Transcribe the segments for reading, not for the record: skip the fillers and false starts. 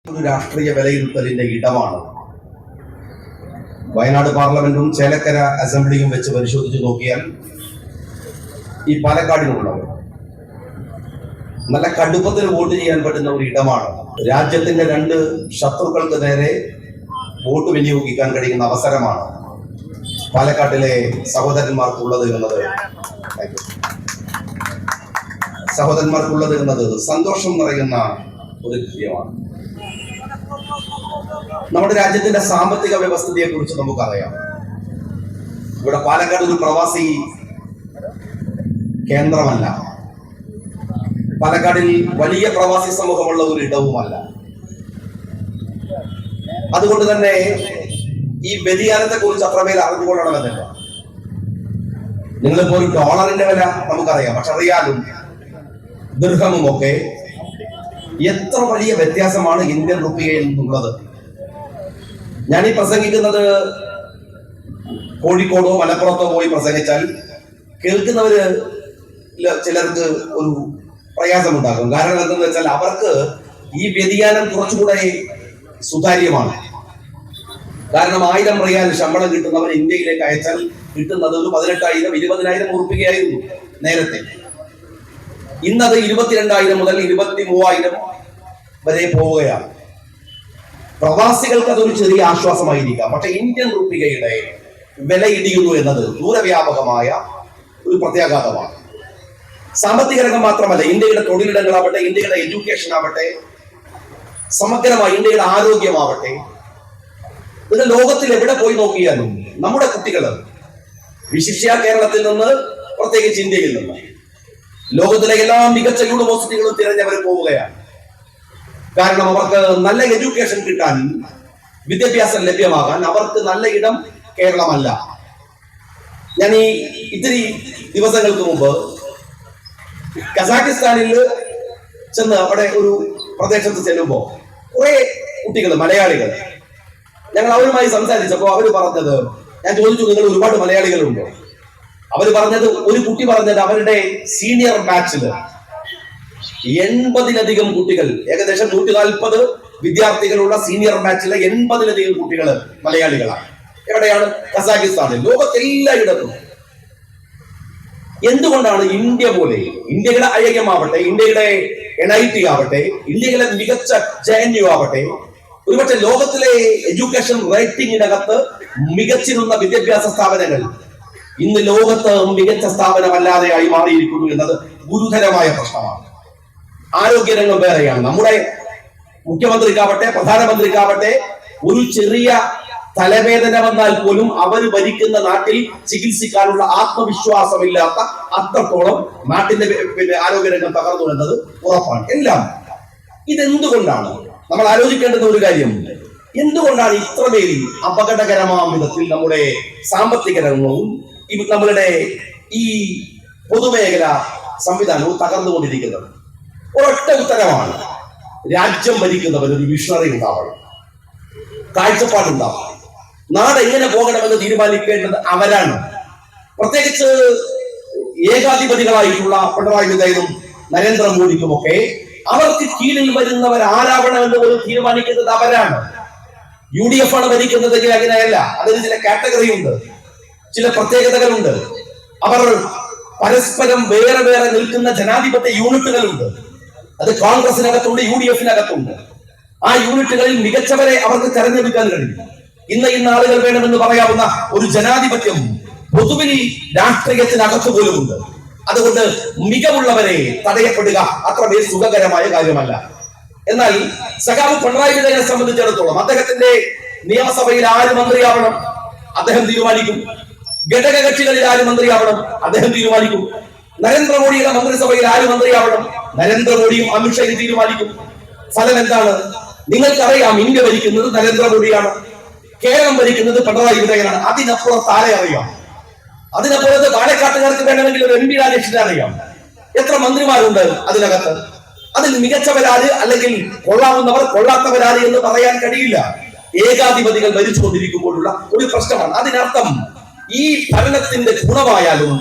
ഒരു രാഷ്ട്രീയ വിലയിരുത്തലിന്റെ ഇടമാണ്. വയനാട് പാർലമെന്റും ചേലക്കര അസംബ്ലിയും വെച്ച് പരിശോധിച്ച് നോക്കിയാൽ ഈ പാലക്കാടിനുള്ളവർ നല്ല കടുപ്പത്തിൽ വോട്ട് ചെയ്യാൻ പറ്റുന്ന ഒരു ഇടമാണ്. രാജ്യത്തിന്റെ രണ്ട് ശത്രുക്കൾക്ക് നേരെ വോട്ട് വിനിയോഗിക്കാൻ കഴിയുന്ന അവസരമാണ് പാലക്കാട്ടിലെ സഹോദരന്മാർക്കുള്ളത് എന്നത് സന്തോഷം നിറയുന്ന ഒരു കാര്യമാണ്. നമ്മുടെ രാജ്യത്തിന്റെ സാമ്പത്തിക വ്യവസ്ഥയെ കുറിച്ച് നമുക്കറിയാം. ഇവിടെ പാലക്കാട് ഒരു പ്രവാസി കേന്ദ്രമല്ല, പാലക്കാടിൽ വലിയ പ്രവാസി സമൂഹമുള്ള ഒരു ഇടവുമല്ല. അതുകൊണ്ട് തന്നെ ഈ വ്യതിയാനത്തെ കുറിച്ച് അത്രമേൽ അറിഞ്ഞുകൊള്ളണമെന്നില്ല. നിങ്ങളിപ്പോ ഒരു ഡോളറിന്റെ വില നമുക്കറിയാം, പക്ഷെ റിയാലും ദിർഹമും ഒക്കെ എത്ര വലിയ വ്യത്യാസമാണ് ഇന്ത്യൻ റുപ്പിയയിൽ നിന്നുള്ളത്. ഞാൻ ഈ പ്രസംഗിക്കുന്നത് കോഴിക്കോടോ മലപ്പുറത്തോ പോയി പ്രസംഗിച്ചാൽ കേൾക്കുന്നവര് ചിലർക്ക് ഒരു പ്രയാസമുണ്ടാകും. കാരണം എന്തെന്ന് വെച്ചാൽ അവർക്ക് ഈ വ്യതിയാനം കുറച്ചുകൂടെ സുതാര്യമാണ്. കാരണം 1000 റിയാൽ ശമ്പളം കിട്ടുന്നവർ ഇന്ത്യയിലേക്ക് അയച്ചാൽ കിട്ടുന്നത് ഒരു 18,000 20,000 ഉറുപ്പികയായിരുന്നു നേരത്തെ. ഇന്നത് 22,000 മുതൽ 23,000 വരെ പോവുകയാണ്. പ്രവാസികൾക്ക് അതൊരു ചെറിയ ആശ്വാസമായിരിക്കാം. പക്ഷെ ഇന്ത്യൻ റുപ്പികയുടെ വില ഇടിയുന്നു എന്നത് ദൂരവ്യാപകമായ ഒരു പ്രത്യാഘാതമാണ്. സാമ്പത്തിക രംഗം മാത്രമല്ല, ഇന്ത്യയുടെ തൊഴിലിടങ്ങളാവട്ടെ, ഇന്ത്യയുടെ എഡ്യൂക്കേഷൻ ആവട്ടെ, സമഗ്രമായി ഇന്ത്യയുടെ ആരോഗ്യമാവട്ടെ, ഇത് ലോകത്തിൽ എവിടെ പോയി നോക്കിയാലും നമ്മുടെ കുട്ടികൾ വിശിഷ്യ കേരളത്തിൽ നിന്ന്, പ്രത്യേകിച്ച് ഇന്ത്യയിൽ നിന്ന്, ലോകത്തിലെ എല്ലാ മികച്ച യൂണിവേഴ്സിറ്റികളും തിരഞ്ഞവർ പോവുകയാണ്. കാരണം അവർക്ക് നല്ല എഡ്യൂക്കേഷൻ കിട്ടാൻ, വിദ്യാഭ്യാസം ലഭ്യമാകാൻ അവർക്ക് നല്ല ഇടം കേരളമല്ല. ഞാൻ ഈ ഇത്തിരി ദിവസങ്ങൾക്ക് മുമ്പ് കസാഖിസ്ഥാനിൽ ചെന്ന് അവിടെ ഒരു പ്രദേശത്ത് ചെല്ലുമ്പോൾ കുറെ കുട്ടികൾ, മലയാളികൾ, ഞങ്ങൾ അവരുമായി സംസാരിച്ചപ്പോൾ അവർ പറഞ്ഞത്, ഞാൻ ചോദിച്ചു നിങ്ങൾ ഒരുപാട് മലയാളികളുണ്ടോ? അവർ പറഞ്ഞത്, ഒരു കുട്ടി പറഞ്ഞത് അവരുടെ സീനിയർ ബാച്ചില് 80-ലധികം കുട്ടികൾ, ഏകദേശം 140 വിദ്യാർത്ഥികളുള്ള സീനിയർ ബാച്ചിലെ 80-ലധികം കുട്ടികൾ മലയാളികളാണ്. എവിടെയാണ്? കസാഖിസ്ഥാനിൽ. ലോകത്തെല്ലായിടത്തും. എന്തുകൊണ്ടാണ് ഇന്ത്യ പോലെ, ഇന്ത്യയുടെ IIM ആവട്ടെ, ഇന്ത്യയുടെ NIT ആവട്ടെ, ഇന്ത്യയിലെ മികച്ച JNU ആവട്ടെ, ഒരുപക്ഷെ ലോകത്തിലെ എഡ്യൂക്കേഷൻ റേറ്റിംഗിനകത്ത് മികച്ചിരുന്ന വിദ്യാഭ്യാസ സ്ഥാപനങ്ങൾ ഇന്ന് ലോകത്ത് മികച്ച സ്ഥാപനമല്ലാതെയായി മാറിയിരിക്കുന്നു എന്നത് ഗുരുതരമായ പ്രശ്നമാണ്. ആരോഗ്യരംഗം വേറെയാണ്. നമ്മുടെ മുഖ്യമന്ത്രിക്കാവട്ടെ, പ്രധാനമന്ത്രിക്കാവട്ടെ, ഒരു ചെറിയ തലവേദന വന്നാൽ പോലും അവർ ഭരിക്കുന്ന നാട്ടിൽ ചികിത്സിക്കാനുള്ള ആത്മവിശ്വാസമില്ലാത്ത അത്രത്തോളം നാട്ടിന്റെ ആരോഗ്യരംഗം തകർന്നു എന്നത് ഉറപ്പാണ്. എല്ലാം ഇതെന്തുകൊണ്ടാണ്? നമ്മൾ ആലോചിക്കേണ്ടുന്ന ഒരു കാര്യം, എന്തുകൊണ്ടാണ് ഇത്രമേൽ അപകടകരമായ വിധത്തിൽ നമ്മുടെ സാമ്പത്തിക രംഗവും നമ്മളുടെ ഈ പൊതുമേഖല സംവിധാനവും തകർന്നുകൊണ്ടിരിക്കുന്നത്? ഒരൊറ്റ ഉത്തരമാണ്, രാജ്യം ഭരിക്കുന്നവർ ഒരു വിഷണറി ഉണ്ടാവണം, കാഴ്ചപ്പാടുണ്ടാവണം. നാട് എങ്ങനെ പോകണമെന്ന് തീരുമാനിക്കേണ്ടത് അവരാണ്. പ്രത്യേകിച്ച് ഏകാധിപതികളായിട്ടുള്ള പിണറായി വിജയനും നരേന്ദ്രമോദിക്കുമൊക്കെ അവർക്ക് കീഴിൽ വരുന്നവർ ആരാവണമെന്ന് പോലും തീരുമാനിക്കുന്നത് അവരാണ്. UDF ആണ് ഭരിക്കുന്നതെങ്കിൽ അങ്ങനെയല്ല. അതിന് ചില കാറ്റഗറി ഉണ്ട്, ചില പ്രത്യേകതകളുണ്ട്. അവർ പരസ്പരം വേറെ വേറെ നിൽക്കുന്ന ജനാധിപത്യ യൂണിറ്റുകളുണ്ട്. അത് കോൺഗ്രസിനകത്തുണ്ട്, UDF-നകത്തുണ്ട്. ആ യൂണിറ്റുകളിൽ മികച്ചവരെ അവർക്ക് തെരഞ്ഞെടുക്കാൻ കഴിയും. ഇന്ന ആളുകൾ വേണമെന്ന് പറയാവുന്ന ഒരു ജനാധിപത്യം പൊതുവിൽ രാഷ്ട്രീയത്തിനകത്ത് പോലുമുണ്ട്. അതുകൊണ്ട് മികവുള്ളവരെ തടയപ്പെടുക അത്രമേൽ സുഖകരമായ കാര്യമല്ല. എന്നാൽ സഖാവ് പിണറായി വിജയനെ സംബന്ധിച്ചിടത്തോളം അദ്ദേഹത്തിന്റെ നിയമസഭയിൽ ആര് മന്ത്രിയാവണം അദ്ദേഹം തീരുമാനിക്കും. ഘടക കക്ഷികളിൽ ആര് മന്ത്രിയാവണം അദ്ദേഹം തീരുമാനിക്കും. നരേന്ദ്രമോദിയുടെ മന്ത്രിസഭയിൽ ആര് മന്ത്രിയാവണം നരേന്ദ്രമോദിയും അമിത്ഷായും തീരുമാനിക്കും. ഫലം എന്താണ്? നിങ്ങൾക്കറിയാം, ഇന്ത്യ ഭരിക്കുന്നത് നരേന്ദ്രമോദിയാണ്, കേരളം ഭരിക്കുന്നത് പിണറായി വിജയനാണ്. അതിനപ്പുറത്ത് ആരെ അറിയാം? അതിനപ്പുറത്ത് പാലക്കാട്ടുകാർക്ക് വേണമെങ്കിൽ ഒരു MP രാജേഷിനെ അറിയാം. എത്ര മന്ത്രിമാരുണ്ട് അതിനകത്ത്? അതിൽ മികച്ചവരാര് അല്ലെങ്കിൽ കൊള്ളാവുന്നവർ കൊള്ളാത്തവരാര് എന്ന് പറയാൻ കഴിയില്ല. ഏകാധിപതികൾ ഭരിച്ചുകൊണ്ടിരിക്കുമ്പോഴുള്ള ഒരു പ്രശ്നമാണ്. അതിനർത്ഥം ഈ ഭരണത്തിന്റെ ഗുണമായാലും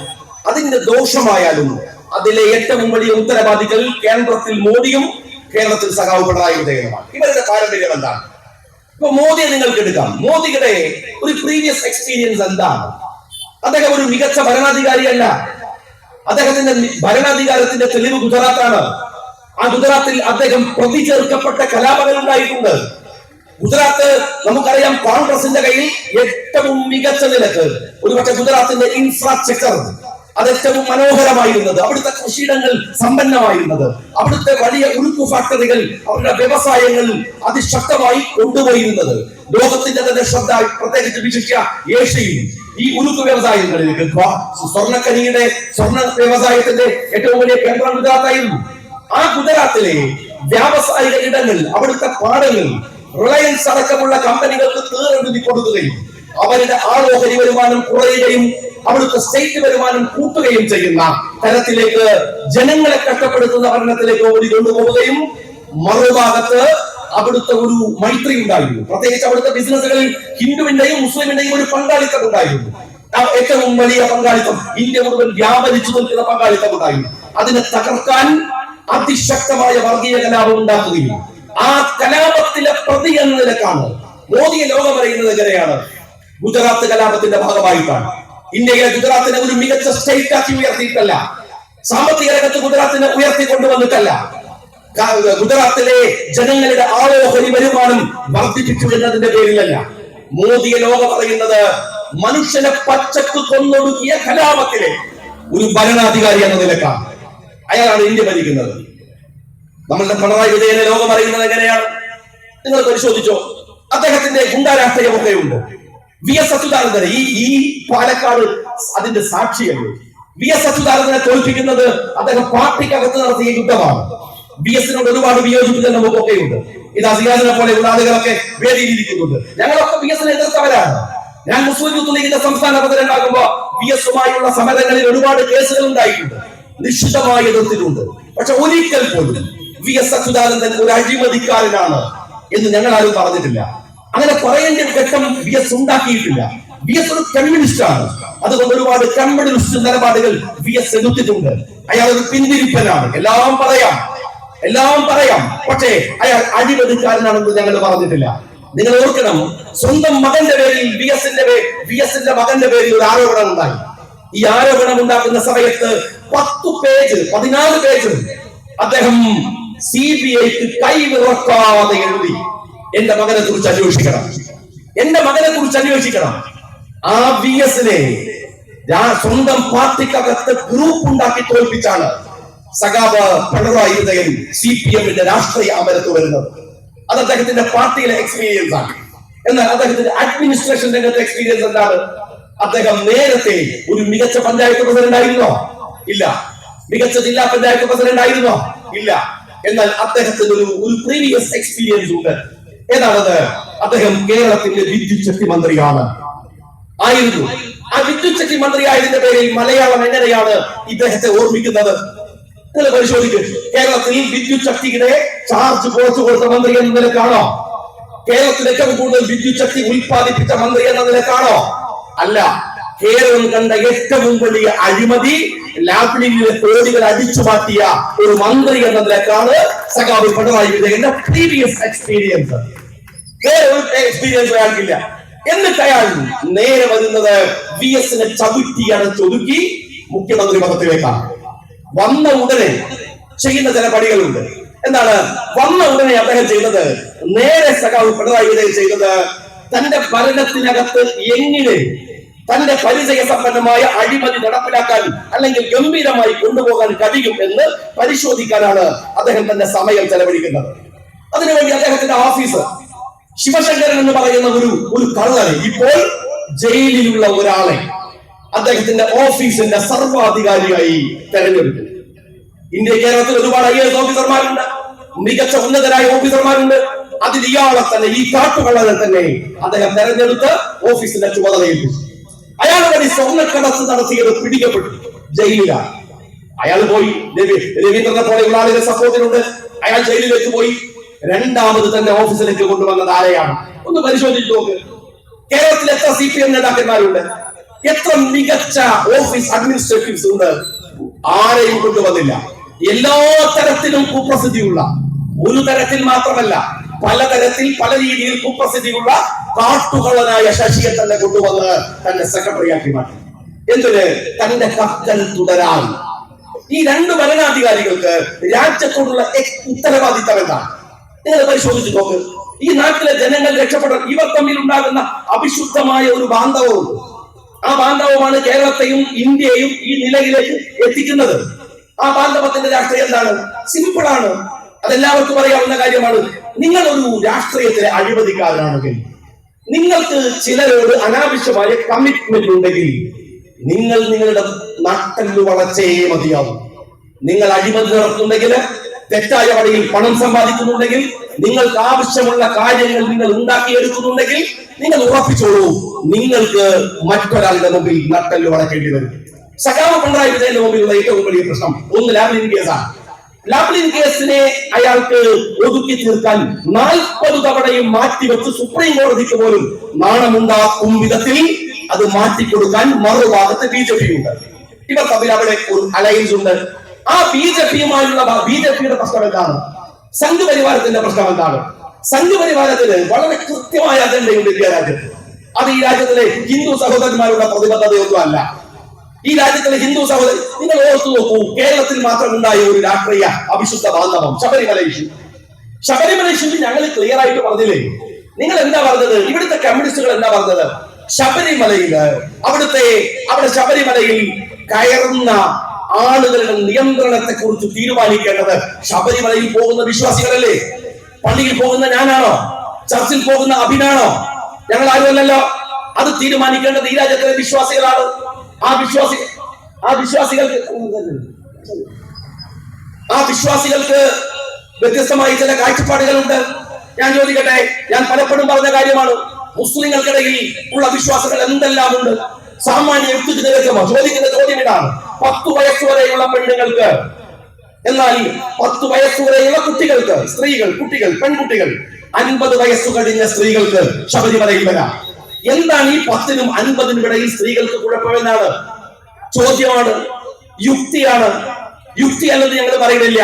അതിന്റെ ദോഷമായാലും അതിലെ ഏറ്റവും വലിയ ഉത്തരവാദികൾ കേന്ദ്രത്തിൽ മോദിയും കേരളത്തിൽ സഖാവ് പിണറായി വിജയനുമാണ്. ഇവരുടെ പാരമ്പര്യം എന്താണ്? ഇപ്പൊ മോദിയെ നിങ്ങൾക്ക് എടുക്കാം. മോദിയുടെ ഒരു പ്രീവിയസ് എക്സ്പീരിയൻസ് എന്താണ്? അദ്ദേഹം ഒരു മികച്ച ഭരണാധികാരിയല്ല. അദ്ദേഹത്തിന്റെ ഭരണാധികാരത്തിന്റെ തെളിവ് ഗുജറാത്താണ്. ആ ഗുജറാത്തിൽ അദ്ദേഹം പ്രതി ചേർക്കപ്പെട്ട കലാപങ്ങൾ ഉണ്ടായിട്ടുണ്ട്. ഗുജറാത്ത് നമുക്കറിയാം, കോൺഗ്രസിന്റെ കയ്യിൽ ഏറ്റവും മികച്ച നിലക്ക് ഒരുപക്ഷെ ഗുജറാത്തിന്റെ ഇൻഫ്രാസ്ട്രക്ചർ അത് ഏറ്റവും മനോഹരമായിരുന്നത്, അവിടുത്തെ കൃഷിയിടങ്ങൾ സമ്പന്നമായിരുന്നത്, അവിടുത്തെ വലിയ ഉരുക്കു ഫാക്ടറികൾ, അവരുടെ വ്യവസായങ്ങൾ അതിശക്തമായി കൊണ്ടുപോയിരുന്നത്. ലോകത്തിന്റെ തന്നെ ശ്രദ്ധ, പ്രത്യേകിച്ച് വിശിഷ്യ ഏഷ്യയിൽ ഈ ഉരുക്കു വ്യവസായങ്ങളിലേക്ക്, സ്വർണ്ണക്കനിയുടെ സ്വർണ്ണ വ്യവസായത്തിന്റെ ഏറ്റവും വലിയ കേന്ദ്രം ഗുജറാത്തായിരുന്നു. ആ ഗുജറാത്തിലെ വ്യാവസായിക ഇടങ്ങൾ, അവിടുത്തെ പാടങ്ങൾ റിലയൻസ് അടക്കമുള്ള കമ്പനികൾക്ക് തീരെഴുതി കൊടുക്കുകയും അവരുടെ ആളോഹരി വരുമാനം കുറയുകയും അവിടുത്തെ സ്റ്റേറ്റ് വരുമാനം കൂട്ടുകയും ചെയ്യുന്ന തരത്തിലേക്ക് ജനങ്ങളെ കഷ്ടപ്പെടുത്തുന്ന ഭരണത്തിലേക്ക് ഓടി കൊണ്ടുപോവുകയും മറുഭാഗത്ത് അവിടുത്തെ ഒരു മൈത്രി ഉണ്ടായിരുന്നു. പ്രത്യേകിച്ച് അവിടുത്തെ ബിസിനസ്സുകളിൽ ഹിന്ദുവിന്റെയും മുസ്ലിമിന്റെയും ഒരു പങ്കാളിത്തം ഉണ്ടായിരുന്നു. ഏറ്റവും വലിയ പങ്കാളിത്തം, ഇന്ത്യ മുഴുവൻ വ്യാപരിച്ചു നിൽക്കുന്ന പങ്കാളിത്തം ഉണ്ടായിരുന്നു. അതിനെ തകർക്കാൻ അതിശക്തമായ വർഗീയ കലാപം ഉണ്ടാക്കുകയും ആ കലാപത്തിലെ പ്രതി എന്ന നിലക്കാണ് മോദിയെ ലോകം അറിയുന്നത്. എങ്ങനെയാണ്? ഗുജറാത്ത് കലാപത്തിന്റെ ഭാഗമായിട്ടാണ്. ഇന്ത്യയിലെ ഗുജറാത്തിനെ ഒരു മികച്ച സ്റ്റേറ്റ് ആക്കി ഉയർത്തിയിട്ടല്ല, സാമ്പത്തിക രംഗത്ത് ഗുജറാത്തിനെ ഉയർത്തിക്കൊണ്ടുവന്നിട്ടല്ല, ഗുജറാത്തിലെ ജനങ്ങളുടെ ആളോഹരി വരുമാനം വർദ്ധിപ്പിച്ചു എന്നതിന്റെ പേരിലല്ല. മോദിയെ ലോകം പറയുന്നത് മനുഷ്യനെ പച്ചക്ക് കൊന്നൊടുക്കിയ കലാപത്തിലെ ഒരു ഭരണാധികാരി എന്ന നിലക്കാണ്. അയാളാണ് ഇന്ത്യ ഭരിക്കുന്നത്. നമ്മളുടെ പിണറായി വിജയനെ ലോകം അറിയുന്നത് എങ്ങനെയാണ്? നിങ്ങൾ പരിശോധിച്ചോ. അദ്ദേഹത്തിന്റെ ഗുണ്ടാരാഷ്ട്രീയമൊക്കെ ഉണ്ട്. വി എസ് അച്യുതാനന്ദനെ, ഈ പാലക്കാട് അതിന്റെ സാക്ഷിയല്ലേ. വി എസ് അച്യുതാനന്ദനെ തോൽപ്പിക്കുന്നത് അദ്ദേഹം പാർട്ടിക്കകത്ത് നടത്തിയ യുദ്ധമാണ്. വി എസിനോട് ഒരുപാട് വിയോജിപ്പിച്ച നമുക്കൊക്കെ ഉണ്ട്. ഇത് അസിയാസിനെ പോലെയുള്ള ആളുകളൊക്കെ വേദിയിലിരിക്കുന്നുണ്ട്. ഞങ്ങളൊക്കെ വി എസിനെ എതിർത്തവരാണ്. ഞാൻ മുസ്ലിം യൂത്ത് ലീഗിന്റെ സംസ്ഥാന പ്രസിഡന്റ് ഉണ്ടാകുമ്പോ വി എസുമായുള്ള സമരങ്ങളിൽ ഒരുപാട് കേസുകൾ ഉണ്ടായിട്ടുണ്ട്, നിശ്ചിതമായി എതിർത്തിട്ടുണ്ട്. പക്ഷെ ഒരിക്കൽ പോലും വി എസ് അച്യുതാനന്ദൻ ഒരു അഴിമതിക്കാരനാണ് എന്ന് ഞങ്ങൾ ആരും പറഞ്ഞിട്ടില്ല. അങ്ങനെ പറയേണ്ട ഘട്ടം വി എസ് ഉണ്ടാക്കിയിട്ടില്ല. വി എസ് ഒരു കമ്മ്യൂണിസ്റ്റ് ആണ്. അതുകൊണ്ട് ഒരുപാട് കമ്മ്യൂണിസ്റ്റ് നിലപാടുകൾ വി എസ് എതിർത്തിട്ടുണ്ട്. അയാൾ ഒരു പിന്തിരിപ്പനാണ്. എല്ലാം പറയാം. പക്ഷേ അയാൾ അഴിമതിക്കാരനാണെന്ന് ഞങ്ങൾ പറഞ്ഞിട്ടില്ല. നിങ്ങൾ ഓർക്കണം, സ്വന്തം മകന്റെ പേരിൽ വി എസിന്റെ മകന്റെ പേരിൽ ഒരു ആരോപണം ഉണ്ടായി. ഈ ആരോപണം ഉണ്ടാക്കുന്ന സമയത്ത് 14 പേജ് അദ്ദേഹം CBIക്ക് കൈവിറക്കാതെ എഴുതി, എന്റെ മകനെ കുറിച്ച് അന്വേഷിക്കണം. ആ വി എസിനെ സ്വന്തം പാർട്ടിക്കകത്ത് ഗ്രൂപ്പ് ഉണ്ടാക്കി തോൽപ്പിച്ചാണ് സഖാവ് പിണറായി വിജയൻ CPMന്റെ രാഷ്ട്രീയ അമരത്ത് വരുന്നത്. അത് അദ്ദേഹത്തിന്റെ പാർട്ടിയിലെ എക്സ്പീരിയൻസ് ആണ്. എന്നാൽ അദ്ദേഹത്തിന്റെ അഡ്മിനിസ്ട്രേഷൻ രംഗത്തെ എക്സ്പീരിയൻസ് എന്താണ്? അദ്ദേഹം നേരത്തെ ഒരു മികച്ച പഞ്ചായത്ത് പ്രസിഡന്റ് ആയിരുന്നോ? ഇല്ല. മികച്ച ജില്ലാ പഞ്ചായത്ത് പ്രസിഡന്റ് ആയിരുന്നോ? ഇല്ല. എന്നാൽ അദ്ദേഹത്തിന് ഒരു പ്രീവിയസ് എക്സ്പീരിയൻസ് ഉണ്ട്. ഏതാണത്? അദ്ദേഹം കേരളത്തിന്റെ വിദ്യുത് ശക്തി മന്ത്രിയാണ് ആയിരുന്നു. ആ വിദ്യുത് ശക്തി മന്ത്രി ആയതിന്റെ പേരിൽ മലയാളം എങ്ങനെയാണ് ഇദ്ദേഹത്തെ ഓർമ്മിക്കുന്നത്? നിങ്ങൾ പരിശോധിക്കും. കേരളത്തിൽ വിദ്യുത് ശക്തിയുടെ ചാർജ് കുറച്ചു കൊടുത്ത മന്ത്രി എന്ന നിലക്കാണോ? കേരളത്തിൽ ഏറ്റവും കൂടുതൽ വിദ്യുത് ശക്തി ഉൽപ്പാദിപ്പിച്ച മന്ത്രി എന്ന നിലക്കാണോ? അല്ല. കേരളം കണ്ട ഏറ്റവും വലിയ അഴിമതി, ലാബിലെ കോടികൾ അടിച്ചു മാറ്റിയ ഒരു മന്ത്രി എന്ന നിലക്കാണ് സഖാവ് പിണറായി വിജയന്റെ പ്രീവിയസ് എക്സ്പീരിയൻസ്. അയാൾക്കില്ല. എന്നിട്ട് അയാൾ നേരെ വരുന്നത് വി എസിനെ ചവിട്ടി അടച്ചൊതുക്കി മുഖ്യമന്ത്രി പദത്തിലേക്കാണ്. വന്ന ഉടനെ ചെയ്യുന്ന ചില പണികളുണ്ട്. എന്താണ് വന്ന ഉടനെ അദ്ദേഹം ചെയ്തത്? നേരെ സഖാവ് പിണറായി വിജയൻ ചെയ്തത് തന്റെ ഭരണത്തിനകത്ത് എങ്ങനെ തന്റെ പരിചയ സമ്പന്നമായ അഴിമതി നടപ്പിലാക്കാൻ അല്ലെങ്കിൽ ഗംഭീരമായി കൊണ്ടുപോകാൻ കഴിയും എന്ന് പരിശോധിക്കാനാണ് അദ്ദേഹം തന്റെ സമയം ചെലവഴിക്കുന്നത്. അതിനുവേണ്ടി അദ്ദേഹത്തിന്റെ ഓഫീസ് ശിവശങ്കരൻ എന്ന് പറയുന്ന ഒരു കള്ളനെ, ഇപ്പോൾ ജയിലിലുള്ള ഒരാളെ അദ്ദേഹത്തിന്റെ ഓഫീസിന്റെ സർവാധികാരിയായി തെരഞ്ഞെടുത്തു. കേരളത്തിൽ ഒരുപാട് IAS ഓഫീസർമാരുണ്ട്, മികച്ച ഉന്നതരായ ഓഫീസർമാരുണ്ട്. അതിൽ ഇയാളെ തന്നെ, ഈ കാട്ടുകള്ളനെ തന്നെ അദ്ദേഹം തെരഞ്ഞെടുത്ത് ഓഫീസിന്റെ ചുമതലയേൽപ്പിച്ചു. അയാൾ വഴി സ്വർണ്ണക്കടത്ത് നടത്തിയത് പിടിക്കപ്പെട്ടു, ജയിലിലാണ്. അയാൾ പോയി, രവീന്ദ്രനെ പോലെയുള്ള ആളുകൾ സപ്പോർട്ടിനുണ്ട്. അയാൾ ജയിലിലേക്ക് പോയി. രണ്ടാമത് തന്നെ ഓഫീസിലേക്ക് കൊണ്ടുവന്നത് ആരെയാണ്? ഒന്ന് പരിശോധിച്ചു നോക്ക്. കേരളത്തിൽ എത്ര CPM നേതാക്കന്മാരുണ്ട്? എത്ര മികച്ച ഓഫീസ് അഡ്മിനിസ്ട്രേറ്റീവ്സ് ഉണ്ട്? ആരെയും കൊണ്ടുവന്നില്ല. എല്ലാ തരത്തിലും കുപ്രസിദ്ധിയുള്ള, ഒരു തരത്തിൽ മാത്രമല്ല, പലതരത്തിൽ പല രീതിയിൽ കുപ്രസിദ്ധിയുള്ള കാട്ടുകള്ളനായ ശശിയെ തന്നെ കൊണ്ടുവന്ന് തന്റെ സെക്രട്ടറിയാക്കി മാറ്റി. എന്തിന്? തന്റെ കക്കൽ തുടരാൻ. ഈ രണ്ട് ഭരണാധികാരികൾക്ക് രാജ്യത്തോടുള്ള ഉത്തരവാദിത്തം എന്താണ്? നിങ്ങൾ പരിശോധിച്ചു നോക്ക്. ഈ നാട്ടിലെ ജനങ്ങൾ രക്ഷപ്പെടാൻ ഇവർ തമ്മിൽ ഉണ്ടാകുന്ന അവിശുദ്ധമായ ഒരു ബാന്ധവമുണ്ട്. ആ ബാന്ധവമാണ് കേരളത്തെയും ഇന്ത്യയെയും ഈ നിലയിലേക്ക് എത്തിക്കുന്നത്. ആ ബാന്ധവത്തിന്റെ രാഷ്ട്രീയം എന്താണ്? സിമ്പിളാണ്, അതെല്ലാവർക്കും അറിയാവുന്ന കാര്യമാണ്. നിങ്ങൾ ഒരു രാഷ്ട്രീയത്തിലെ അഴിമതിക്കാരനാണെങ്കിൽ, നിങ്ങൾക്ക് ചിലരോട് അനാവശ്യമായ കമ്മിറ്റ്മെന്റ് ഉണ്ടെങ്കിൽ, നിങ്ങൾ നിങ്ങളുടെ നട്ടല് വളച്ചേ മതിയാവും. നിങ്ങൾ അഴിമതി നടത്തുന്നുണ്ടെങ്കിൽ, തെറ്റായ വഴിയിൽ പണം സമ്പാദിക്കുന്നുണ്ടെങ്കിൽ, നിങ്ങൾക്ക് ആവശ്യമുള്ള കാര്യങ്ങൾ നിങ്ങൾ ഉണ്ടാക്കിയെടുക്കുന്നുണ്ടെങ്കിൽ, നിങ്ങൾ ഉറപ്പിച്ചോളൂ, നിങ്ങൾക്ക് മറ്റൊരാളുടെ മുമ്പിൽ നട്ടല് വളക്കേണ്ടി വരും. സഖാവ് പിണറായി വിജയന്റെ മുമ്പിലുള്ള ഏറ്റവും വലിയ പ്രശ്നം ഒന്ന് ലാവ്ലിൻ കേസാണ്. ലാവ്ലിൻ കേസിനെ അയാൾക്ക് ഒതുക്കി തീർക്കാൻ 40 തവണയും മാറ്റിവെച്ച് സുപ്രീം കോടതിക്ക് പോലും നാണമുണ്ടാക്കും വിധത്തിൽ അത് മാറ്റിക്കൊടുക്കാൻ മറുഭാഗത്ത് BJP ഉണ്ട്. ഇവർ തമ്മിൽ അവിടെ ഒരു അലയൻസ് ഉണ്ട്. ആ BJPയുടെ പ്രശ്നം എന്താണ്? സംഘപരിവാരത്തിന്റെ പ്രശ്നം എന്താണ്? സംഘപരിവാരത്തിന് വളരെ കൃത്യമായ അജണ്ടയുണ്ട് ഇന്ത്യ രാജ്യത്ത്. അത് ഈ രാജ്യത്തിലെ ഹിന്ദു സഹോദരന്മാരുടെ പ്രതിബദ്ധതയൊന്നും അല്ല. ഈ രാജ്യത്തിലെ ഹിന്ദു സഹോദരൻ, നിങ്ങൾ ഓർത്തു നോക്കൂ, കേരളത്തിൽ മാത്രം ഉണ്ടായ ഒരു രാഷ്ട്രീയ അവിശുദ്ധ ബാന്ധവം ശബരിമല ഇഷ്യൂ. ശബരിമല ഇഷ്യൂവിൽ ഞങ്ങൾ ക്ലിയർ ആയിട്ട് പറഞ്ഞില്ലേ? നിങ്ങൾ എന്താ പറഞ്ഞത്? ഇവിടുത്തെ കമ്മ്യൂണിസ്റ്റുകൾ എന്താ പറഞ്ഞത്? അവിടെ ശബരിമലയിൽ കയറുന്ന ആളുകളുടെ നിയന്ത്രണത്തെ കുറിച്ച് തീരുമാനിക്കേണ്ടത് ശബരിമലയിൽ പോകുന്ന വിശ്വാസികളല്ലേ? പള്ളിയിൽ പോകുന്ന ഞാനാണോ? ചർച്ചിൽ പോകുന്ന അഭിനാണോ? ഞങ്ങൾ ആരുമല്ലല്ലോ. അത് തീരുമാനിക്കേണ്ടത് ഈ രാജ്യത്തിലെ വിശ്വാസികളാണ്. ആ വിശ്വാസികൾക്ക് വ്യത്യസ്തമായ ചില കാഴ്ചപ്പാടുകളുണ്ട്. ഞാൻ ചോദിക്കട്ടെ, ഞാൻ പലപ്പോഴും പറഞ്ഞ കാര്യമാണ്, മുസ്ലിങ്ങൾക്കിടയിൽ ഉള്ള വിശ്വാസങ്ങൾ എന്തെല്ലാം ഉണ്ട്? സാമാന്യ യുക്തിക്ക് ചോദിക്കുന്ന ചോദ്യം ഇതാണ്: 10 വയസ്സുവരെയുള്ള പെണ്ണുങ്ങൾക്ക്, എന്നാൽ 10 വയസ്സുവരെയുള്ള കുട്ടികൾക്ക്, സ്ത്രീകൾ, കുട്ടികൾ, പെൺകുട്ടികൾ, 50 വയസ്സു കഴിഞ്ഞ സ്ത്രീകൾക്ക് ശബരിമലയിൽ വരാം. എന്താണ് ഈ 10നും 50നും ഇടയിൽ സ്ത്രീകൾക്ക് കുഴപ്പമെന്നാണ് ചോദ്യമാണ്. യുക്തിയാണ്. യുക്തി അല്ലെന്ന് ഞങ്ങൾ പറയുന്നില്ല,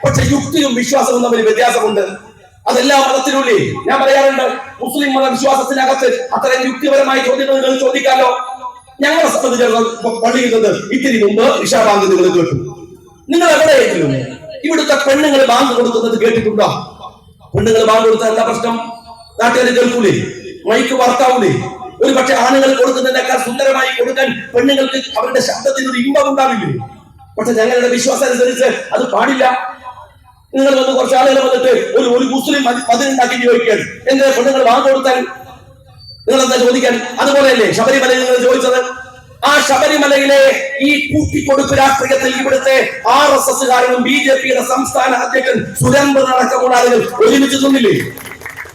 പക്ഷെ യുക്തിയും വിശ്വാസവും തമ്മിൽ വ്യത്യാസമുണ്ട്. അതെല്ലാ മതത്തിനുള്ളിൽ ഞാൻ പറയാറുണ്ട്. മുസ്ലിം മത വിശ്വാസത്തിനകത്ത് അത്തരം യുക്തിപരമായ ചോദ്യങ്ങൾ നിങ്ങൾ ചോദിക്കാലോ. ഞങ്ങളെ സംബന്ധിച്ചിടത്തോളം പള്ളിയിൽ നിന്ന് ഇത്തിരി മുമ്പ് ഇശാ ബാങ്ക് നിങ്ങൾ കേട്ടു. നിങ്ങൾ എവിടെയെങ്കിലും ഇവിടുത്തെ പെണ്ണുങ്ങൾ ബാങ്ക് കൊടുക്കുന്നത് കേട്ടിട്ടുണ്ടോ? പെണ്ണുങ്ങൾ ബാങ്ക് കൊടുത്താൽ എന്താ പ്രശ്നം? നാട്ടുകാരെ കേൾക്കൂലേ? മൈക്ക് വർക്കാവൂലേ? ഒരു പക്ഷെ ആണുങ്ങൾ കൊടുക്കുന്നതിനേക്കാൾ സുന്ദരമായി കൊടുക്കാൻ പെണ്ണുങ്ങൾക്ക് അവരുടെ ശബ്ദത്തിന് ഒരു ഇമ്പം ഉണ്ടാവില്ലേ? പക്ഷെ ഞങ്ങളുടെ വിശ്വാസം അനുസരിച്ച് അത് പാടില്ല. നിങ്ങൾ വന്ന് കുറച്ച് ആളുകൾ വന്നിട്ട് ഒരു മുസ്ലിം മതിലുണ്ടാക്കി ചോദിക്കാൻ എന്റെ പെണ്ണുങ്ങൾ ബാങ്ക് കൊടുത്താൽ നിങ്ങൾ എന്താ ചോദിക്കാൻ? അതുപോലെയല്ലേ ശബരിമലയിൽ നിങ്ങൾ ചോദിച്ചത്? ആ ശബരിമലയിലെ ഈ കൂട്ടിക്കൊടുപ്പ് രാഷ്ട്രീയത്തിൽ ഇവിടുത്തെ RSSകാരനും BJPയുടെ സംസ്ഥാന അധ്യക്ഷൻ സുരേന്ദ്രൻ അടക്കമുള്ള ആളുകൾ ഒരുമിച്ച് നിന്നില്ലേ?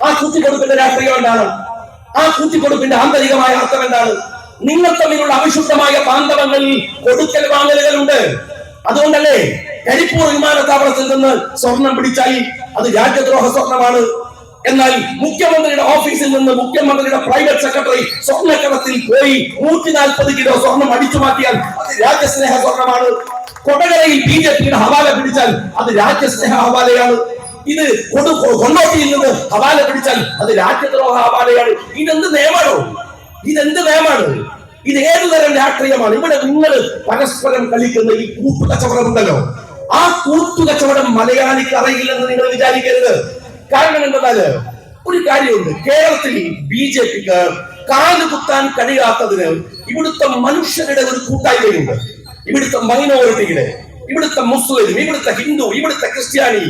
ആ കൂട്ടിക്കൊടുപ്പിന്റെ രാഷ്ട്രീയം എന്താണ്? ആ കൂട്ടിക്കൊടുപ്പിന്റെ ആന്തരികമായ അർത്ഥം എന്താണ്? നിങ്ങൾ തമ്മിലുള്ള അവിശുദ്ധമായ ബാന്ധവങ്ങളിൽ കൊടുക്കൽ വാങ്ങലുകളുണ്ട്. അതുകൊണ്ടല്ലേ കരിപ്പൂർ വിമാനത്താവളത്തിൽ നിന്ന് സ്വർണം പിടിച്ചാൽ അത് രാജ്യദ്രോഹ സ്വർണമാണ്. എന്നാൽ മുഖ്യമന്ത്രിയുടെ ഓഫീസിൽ നിന്ന് മുഖ്യമന്ത്രിയുടെ പ്രൈവറ്റ് സെക്രട്ടറി സ്വർണ്ണക്കടത്തിൽ പോയി 140 കിലോ സ്വർണം അടിച്ചു മാറ്റിയാൽ അത് രാജ്യസ്നേഹ സ്വർണമാണ്. കൊടകരയിൽ BJPയുടെ ഹവാല പിടിച്ചാൽ അത് രാജ്യസ്നേഹ ഹവാലയാണ്. ഇത് കൊണ്ടോട്ടിയിൽ നിന്ന് ഹവാല പിടിച്ചാൽ അത് രാജ്യദ്രോഹ ഹവാലയാണ്. ഇതെന്ത് നിയമമാണോ? ഇതെന്ത് നിയമമാണ്? ഇത് ഏതുതരം രാഷ്ട്രീയമാണ്? ഇവിടെ നിങ്ങൾ പരസ്പരം കളിക്കുന്ന ഈ കൂട്ടുകച്ചവടം ഉണ്ടല്ലോ, ആ കൂട്ടുകച്ചവടം മലയാളിക്ക് അറിയില്ലെന്ന് നിങ്ങൾ വിചാരിക്കരുത്. കാരണം എന്തെന്നാല് ഒരു കാര്യമുണ്ട്, കേരളത്തിൽ BJPക്ക് കാലുകുത്താൻ കഴിയാത്തതിന് ഇവിടുത്തെ മനുഷ്യരുടെ ഒരു കൂട്ടായ്മയുണ്ട്. ഇവിടുത്തെ മൈനോറിറ്റികളെ, ഇവിടുത്തെ മുസ്ലിം, ഇവിടുത്തെ ഹിന്ദു, ഇവിടുത്തെ ക്രിസ്ത്യാനി,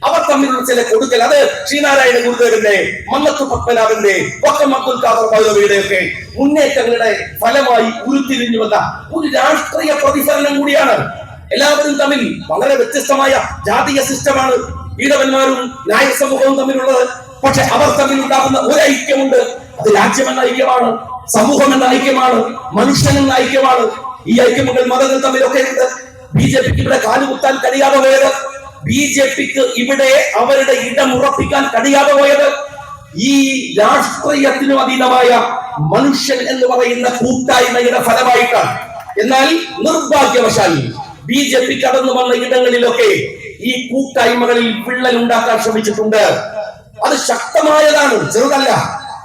അവർ തമ്മിലുള്ള ചില കൊടുക്കൽ, അത് ശ്രീനാരായണ ഗുരുദേവന്റെ, മന്നത്തു പത്മനാഭന്റെ, വക്കം അബ്ദുൽ ഖാദർ മൗലവിയുടെ ഒക്കെ മുന്നേറ്റങ്ങളുടെ ഫലമായി ഉരുത്തിരിഞ്ഞു വന്ന ഒരു രാഷ്ട്രീയ പ്രതിഫലനം കൂടിയാണ്. എല്ലാവരും തമ്മിൽ വളരെ വ്യത്യസ്തമായ ജാതീയ സിസ്റ്റമാണ് ഈഴവന്മാരും നായർ സമൂഹവും തമ്മിലുള്ളത്. പക്ഷെ അവർ തമ്മിൽ ഉണ്ടാകുന്ന ഒരു ഐക്യമുണ്ട്. അത് രാജ്യം എന്ന ഐക്യമാണ്, സമൂഹം എന്ന ഐക്യമാണ്, മനുഷ്യൻ എന്ന ഐക്യമാണ്. ഈ ഐക്യമുകൾ മതങ്ങൾ തമ്മിലൊക്കെ ഉണ്ട്. BJPക്ക് ഇവിടെ കാലുകുത്താൻ കഴിയാതെ പോയത്, BJPക്ക് ഇവിടെ അവരുടെ ഇടം ഉറപ്പിക്കാൻ കഴിയാതെ പോയത് ഈ രാഷ്ട്രീയത്തിനും അതീതമായ മനുഷ്യൻ എന്ന് പറയുന്ന കൂട്ടായ്മയുടെ ഫലമായിട്ടാണ്. എന്നാൽ നിർഭാഗ്യവശാൽ BJP കടന്നു വന്ന ഇടങ്ങളിലൊക്കെ ഈ കൂട്ടായ്മകളിൽ വിള്ളൽ ഉണ്ടാക്കാൻ ശ്രമിച്ചിട്ടുണ്ട്. അത് ശക്തമായതാണ്, ചെറുതല്ല.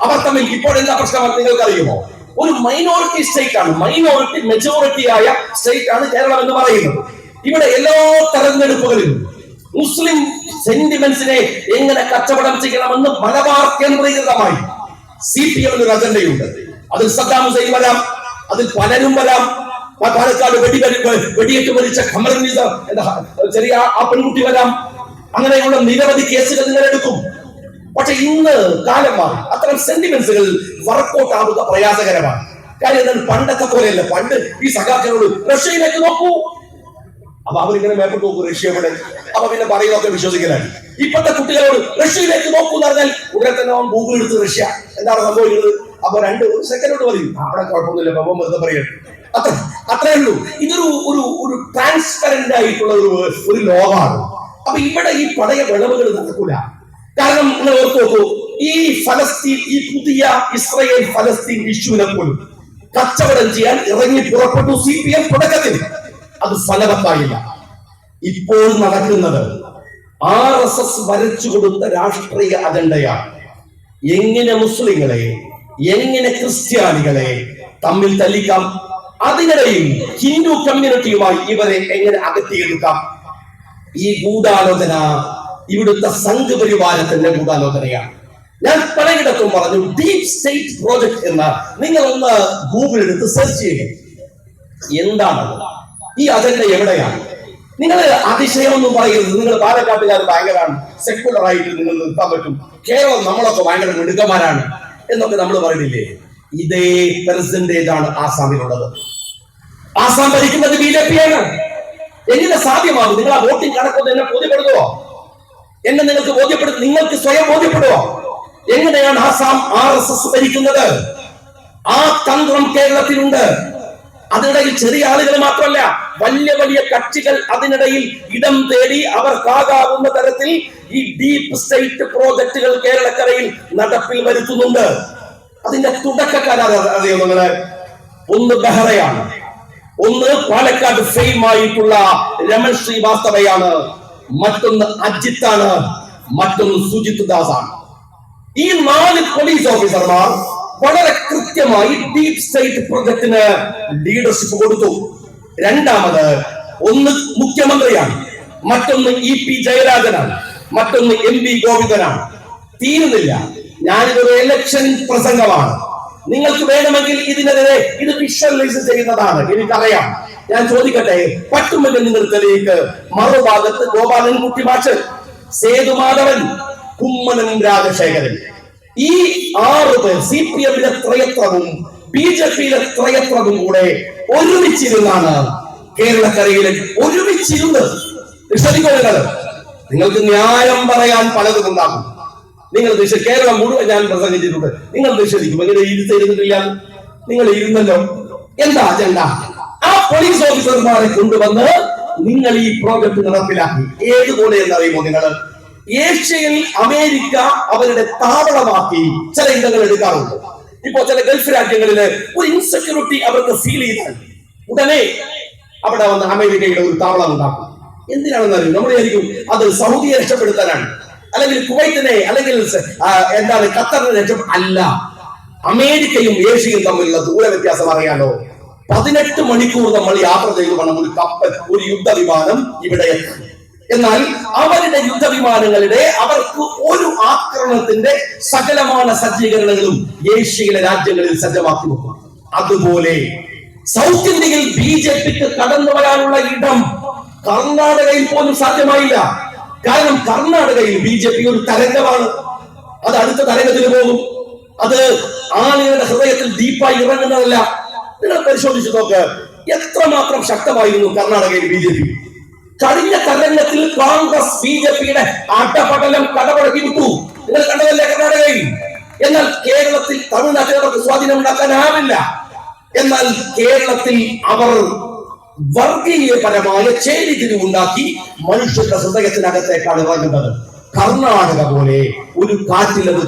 അവർ തമ്മിൽ ഇപ്പോഴെന്താ പ്രശ്നമാണ് നിങ്ങൾക്കറിയുമോ? ഒരു മൈനോറിറ്റി സ്റ്റേറ്റ് ആണ്, മൈനോറിറ്റി മെജോറിറ്റി ആയ സ്റ്റേറ്റ് ആണ് കേരളം എന്ന് പറയുന്നത്. ഇവിടെ എല്ലാ തെരഞ്ഞെടുപ്പുകളിലും മുസ്ലിം സെന്റിമെന്റ്സിനെ എങ്ങനെ കച്ചവടം ചെയ്യണമെന്ന് മലബാർ കേന്ദ്രീകൃതമായി CPM ഒരു അജണ്ടയുണ്ട്. അതിൽ സദ്ദാം ഹുസൈൻ വരാം, അതിൽ പലരും വരാം. പാലക്കാട് വെടിയേറ്റ് മരിച്ച ചെറിയ ആ പെൺകുട്ടി വരാം. അങ്ങനെയുള്ള നിരവധി കേസുകൾ നിങ്ങൾ എടുക്കും. പക്ഷെ ഇന്ന് കാലം മാറി, അത്തരം സെന്റിമെന്റ്സുകൾ വർക്കൗട്ട് ആവുക പ്രയാസകരമാണ്. കാര്യം എന്താണ്? പണ്ടത്തെ പോലെയല്ല. പണ്ട് ഈ സഖാക്കളോട് റഷ്യയിലേക്ക് നോക്കൂ, അപ്പൊ അവരിങ്ങനെ മേപ്പോട്ട് നോക്കൂ, റഷ്യ ഇവിടെ, അപ്പൊ പിന്നെ പറയുന്നതൊക്കെ വിശ്വസിക്കലാണ്. ഇപ്പോഴത്തെ കുട്ടികളോട് റഷ്യയിലേക്ക് നോക്കൂ എന്ന് പറഞ്ഞാൽ ഉടനെ തന്നെ അവൻ ഗൂഗിൾ എടുത്ത് റഷ്യ എന്താണ് സംഭവിക്കുന്നത്, അപ്പൊ ഒരു സെക്കൻഡോട് പറയും അവിടെ കുഴപ്പമൊന്നുമില്ല, അപ്പം വെറുതെ പറയട്ടെ, അത്രേ ഉള്ളൂ. ഇതൊരു ഒരു ഒരു ട്രാൻസ്പെറന്റ് ആയിട്ടുള്ള ഒരു ലോകമാണ്. അപ്പൊ ഇവിടെ ഈ പഴയ വിളവുകൾ നടക്കൂല. കാരണം നിങ്ങൾ ഓർത്തു നോക്കൂ, ഈ ഫലസ്തീൻ, ഈ പുതിയ ഇസ്രായേൽ ഫലസ്തീൻ ഇഷ്യൂവിനെ പോലും കച്ചവടം ചെയ്യാൻ ഇറങ്ങി പുറപ്പെട്ടു CPM തുടക്കത്തിൽ. അത് ഫലവത്തായില്ല. ഇപ്പോൾ നടക്കുന്നത് RSS വരച്ചു കൊടുത്ത രാഷ്ട്രീയ അജണ്ടയാണ്. എങ്ങനെ മുസ്ലിങ്ങളെ, എങ്ങനെ ക്രിസ്ത്യാനികളെ തമ്മിൽ തല്ലിക്കാം, അതിനിടയിൽ ഹിന്ദു കമ്മ്യൂണിറ്റിയുമായി ഇവരെ എങ്ങനെ അകറ്റിയെടുക്കാം. ഈ ഗൂഢാലോചന ഇവിടുത്തെ സംഘപരിവാരത്തിന്റെ ഗൂഢാലോചനയാണ്. ഞാൻ പലയിടത്തും പറഞ്ഞു, ഡീപ് സ്റ്റേറ്റ് പ്രോജക്ട് എന്ന് നിങ്ങൾ ഒന്ന് ഗൂഗിൾ എടുത്ത് സെർച്ച് ചെയ്യുക. എന്താണത്? ഈ അജണ്ട എവിടെയാണ്? നിങ്ങൾ അതിശയമൊന്നും പറയരുത്. നിങ്ങൾ പാലക്കാട്ടുകാർ ഭയങ്കരമാണ്, സെക്യുലർ ആയിട്ട് നിങ്ങൾ നിർത്താൻ പറ്റും, കേരളം നമ്മളൊക്കെ ഭയങ്കര മിടുക്കന്മാരാണ് എന്നൊക്കെ നമ്മൾ പറയുന്നില്ലേ? ഇതേ പെർസെന്റേജ് ആണ് ആസാമിലുള്ളത്. ആസാം ഭരിക്കുന്നത് BJP ആണ്. എങ്ങനെ സാധ്യമാകും? നിങ്ങൾ ആ വോട്ടിംഗ് കണക്കൊന്നും എന്നെ ബോധ്യപ്പെടുത്തുവോ? എന്നെ നിങ്ങൾക്ക് ബോധ്യപ്പെടുത്തും, നിങ്ങൾക്ക് സ്വയം ബോധ്യപ്പെടുവോ എങ്ങനെയാണ് ആസാം RSS ഭരിക്കുന്നത്? ആ തന്ത്രം കേരളത്തിലുണ്ട്. അതിനിടയിൽ ചെറിയ ആളുകൾ മാത്രമല്ല, വലിയ വലിയ കക്ഷികൾ അതിനിടയിൽ ഇടം തേടി അവർക്കാകാവുന്ന തരത്തിൽ ഈ ഡീപ് സ്റ്റേറ്റ് പ്രോജക്റ്റുകൾ കേരളക്കരയിൽ നടപ്പിൽ വരുത്തുന്നുണ്ട്. അതിന്റെ തുടക്കക്കാരറിയോ നിങ്ങള്? ഒന്ന് ബെഹ്റയാണ്, ഒന്ന് പാലക്കാട് ഫെയിം ആയിട്ടുള്ള രമൺ ശ്രീവാസ്തവയാണ്, മറ്റൊന്ന് അജിത്താണ്, മറ്റൊന്ന് സുജിത് ദാസ് ആണ്. ഈ 4 പോലീസ് ഓഫീസർമാർ വളരെ കൃത്യമായി ഡീപ് സ്റ്റേറ്റ് പ്രൊജക്ടിന് ലീഡർഷിപ്പ് കൊടുത്തു. രണ്ടാമത് ഒന്ന് മുഖ്യമന്ത്രിയാണ്, മറ്റൊന്ന് EP ജയരാജനാണ്, മറ്റൊന്ന് MV ഗോവിന്ദനാണ്. തീരുന്നില്ല. ഞാനിതൊരു ഇലക്ഷൻ പ്രസംഗമാണ്. നിങ്ങൾക്ക് വേണമെങ്കിൽ ഇതിനെതിരെ ഇത് വിഷ്വലൈസ് ചെയ്യുന്നതാണ്, എനിക്കറിയാം. ഞാൻ ചോദിക്കട്ടെ, പട്ടുമെങ്കിൽ നിങ്ങൾ തെളിയിക്ക്. മറുഭാഗത്ത് ഗോപാലൻകുട്ടി മാഷ്, സേതുമാധവൻ, കുമ്മനം രാജശേഖരൻ, ഈ 6 പേർ CPM-ലെ ത്രയത്രവും BJP-യിലെ ത്രയത്രവും കൂടെ ഒരുമിച്ചിരുന്നാണ് കേരളക്കരയിൽ ഒരുമിച്ചിരുന്ന്. ശ്രദ്ധിക്കുക, നിങ്ങൾക്ക് ന്യായം പറയാൻ പലതും ഉണ്ടാകും. നിങ്ങൾ കേരളം മുഴുവൻ ഞാൻ പ്രസംഗിച്ചിട്ടുണ്ട്. നിങ്ങൾ നിഷേധിക്കും, എങ്ങനെ ഇരുന്നില്ല? നിങ്ങൾ ഇരുന്നല്ലോ. എന്താ അജണ്ട? ആ പോലീസ് ഓഫീസർമാരെ കൊണ്ടുവന്ന് നിങ്ങൾ ഈ പ്രോജക്ട് നടപ്പിലാക്കി. ഏതുപോലെ എന്നറിയുമോ നിങ്ങൾ? ഏഷ്യയിൽ അമേരിക്ക അവരുടെ താവളമാക്കി ചില ഇടങ്ങൾ എടുക്കാറുണ്ട്. ഇപ്പോ ചില ഗൾഫ് രാജ്യങ്ങളില് ഒരു ഇൻസെക്യൂരിറ്റി അവർക്ക് ഫീൽ ചെയ്താൽ ഉടനെ അവിടെ വന്ന് അമേരിക്കയുടെ ഒരു താവളം ഉണ്ടാക്കും. എന്തിനാണെന്ന് അറിയും? നമ്മൾ വിചാരിക്കും അത് സൗദിയെ രക്ഷപ്പെടുത്താനാണ്, അല്ലെങ്കിൽ കുവൈറ്റിനെ, അല്ലെങ്കിൽ എന്താണ് ഖത്തറിനെ അല്ല. അമേരിക്കയും ഏഷ്യയും തമ്മിലുള്ള ദൂര വ്യത്യാസം അറിയാലോ. 18 മണിക്കൂർ നമ്മൾ യാത്ര ചെയ്തു വേണം ഒരു കപ്പൽ, ഒരു യുദ്ധവിമാനം ഇവിടെ എത്താൻ. എന്നാൽ അവരുടെ യുദ്ധവിമാനങ്ങളുടെ അവർക്ക് ഒരു ആക്രമണത്തിന്റെ സകലമായ സജ്ജീകരണങ്ങളും ഏഷ്യയിലെ രാജ്യങ്ങളിൽ സജ്ജമാക്കി വെക്കും. അതുപോലെ സൗത്ത് ഇന്ത്യയിൽ BJP-ക്ക് കടന്നു വരാനുള്ള ഇടം കർണാടകയിൽ പോലും സാധ്യമായില്ല. കാരണം കർണാടകയിൽ BJP ഒരു തരംഗമാണ്. അത് അടുത്ത തരംഗത്തിന് പോകും. അത് ആളുകളുടെ ഹൃദയത്തിൽ ഡീപ്പായി ഇറങ്ങുന്നതല്ല. നിങ്ങൾ പരിശോധിച്ചു നോക്ക്, എത്രമാത്രം ശക്തമായിരുന്നു കർണാടകയിൽ BJP. കഴിഞ്ഞ തരംഗത്തിൽ കോൺഗ്രസ് BJP-യുടെ അടപടലം കടപടക്കി വിട്ടു. നിങ്ങൾ കണ്ടതല്ലേ കർണാടകയിൽ? എന്നാൽ കേരളത്തിൽ തമിഴ്നാട്ടിൽ അവർക്ക് സ്വാധീനം ഉണ്ടാക്കാനാവില്ല. എന്നാൽ കേരളത്തിൽ അവർ വർഗീയപരമായ ചേരിതിരിവുണ്ടാക്കി മനുഷ്യരുടെ ഹൃദയത്തിനകത്തേക്കാണ് ഇറങ്ങുന്നത്. കർണാടക പോലെ ഒരു കാറ്റിലത്